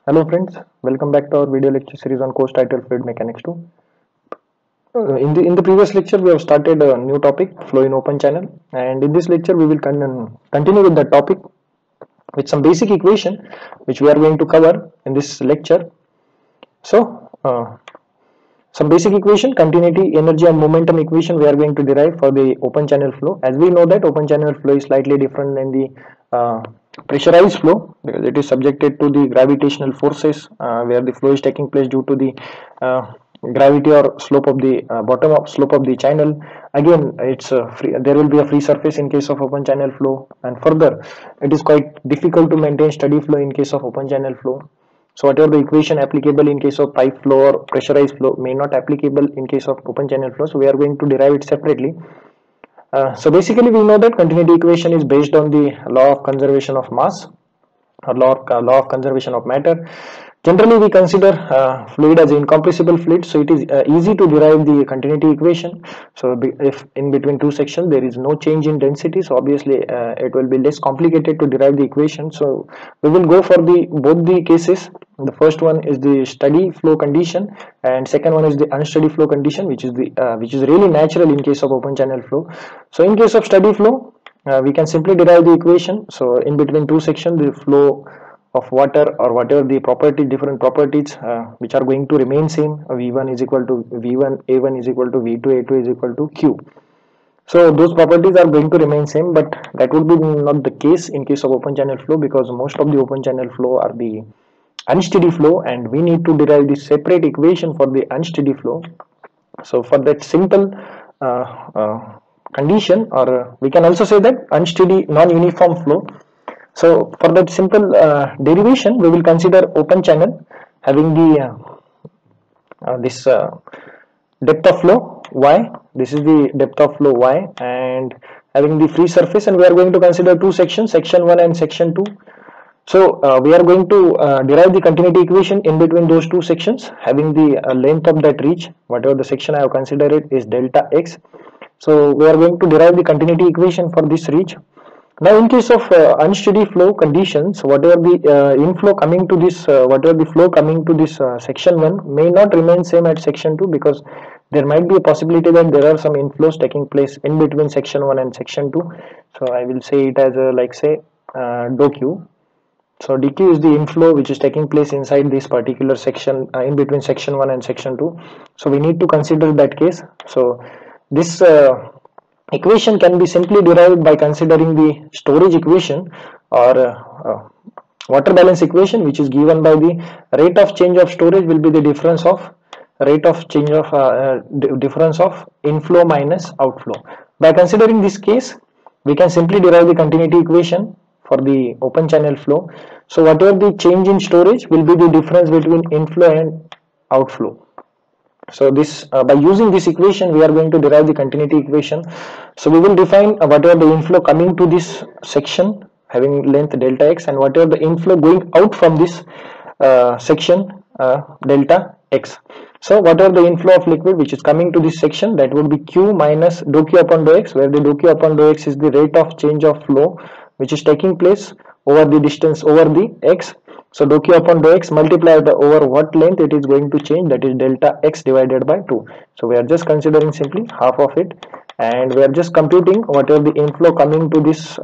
Hello friends, welcome back to our video lecture series on course titled Fluid Mechanics 2. In the previous lecture we have started a new topic, flow in open channel, and in this lecture we will continue with that topic with some basic equation which we are going to cover in this lecture. So some basic equation, continuity, energy and momentum equation we are going to derive for the open channel flow. As we know that open channel flow is slightly different than the pressurized flow because it is subjected to the gravitational forces where the flow is taking place due to the gravity or slope of the bottom of slope of the channel. Again, it's free, there will be a free surface in case of open channel flow, and further it is quite difficult to maintain steady flow in case of open channel flow. So whatever the equation applicable in case of pipe flow or pressurized flow may not applicable in case of open channel flow. So we are going to derive it separately. So basically we know that continuity equation is based on the law of conservation of mass or law of conservation of matter. Generally we consider fluid as incompressible fluid, so it is easy to derive the continuity equation. So if in between two sections there is no change in density, so obviously it will be less complicated to derive the equation. So we will go for both the cases. The first one is the steady flow condition and second one is the unsteady flow condition, which is really natural in case of open channel flow. So in case of steady flow we can simply derive the equation. So in between two sections the flow of water or whatever the different properties which are going to remain same, v1 is equal to v1 a1 is equal to v2 a2 is equal to q. So those properties are going to remain same, but that would be not the case in case of open channel flow because most of the open channel flow are the unsteady flow and we need to derive the separate equation for the unsteady flow. So for that simple condition, or we can also say that unsteady non-uniform flow. So for that simple derivation we will consider open channel having the this depth of flow y. This is the depth of flow y and having the free surface, and we are going to consider two sections, section 1 and section 2. So we are going to derive the continuity equation in between those two sections having the length of that reach, whatever the section I have considered it, is delta x. So we are going to derive the continuity equation for this reach. Now in case of unsteady flow conditions, whatever the inflow coming to this whatever the flow coming to this section 1 may not remain same at section 2 because there might be a possibility that there are some inflows taking place in between section 1 and section 2. So I will say it as a, like say dou q. So dq is the inflow which is taking place inside this particular section in between section 1 and section 2. So we need to consider that case. So this equation can be simply derived by considering the storage equation or water balance equation, which is given by the rate of change of storage will be the difference of rate of change of difference of inflow minus outflow. By considering this case we can simply derive the continuity equation for the open channel flow. So whatever the change in storage will be the difference between inflow and outflow. So this by using this equation we are going to derive the continuity equation. So we will define whatever the inflow coming to this section having length delta x and whatever the inflow going out from this section delta x. So whatever the inflow of liquid which is coming to this section, that would be q minus dou q upon dou x, where the dou q upon dou x is the rate of change of flow which is taking place over the distance over the x. So dou q upon dou x multiplied by over what length it is going to change, that is delta x divided by 2. So we are just considering simply half of it and we are just computing whatever the inflow coming to this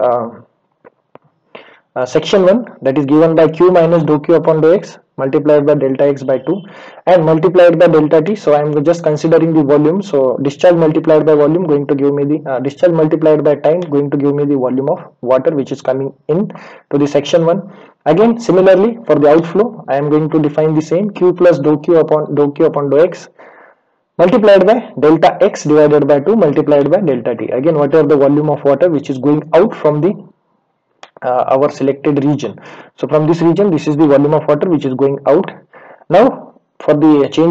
section 1, that is given by q minus dou q upon dou x multiplied by delta x by 2 and multiplied by delta t. So I am just considering the volume. So discharge multiplied by volume going to give me the discharge multiplied by time going to give me the volume of water which is coming in to the section 1. Again similarly for the outflow I am going to define the same, q plus dou q upon dou x multiplied by delta x divided by 2 multiplied by delta t. Again whatever the volume of water which is going out from the our selected region. So from this region this is the volume of water which is going out. Now for the change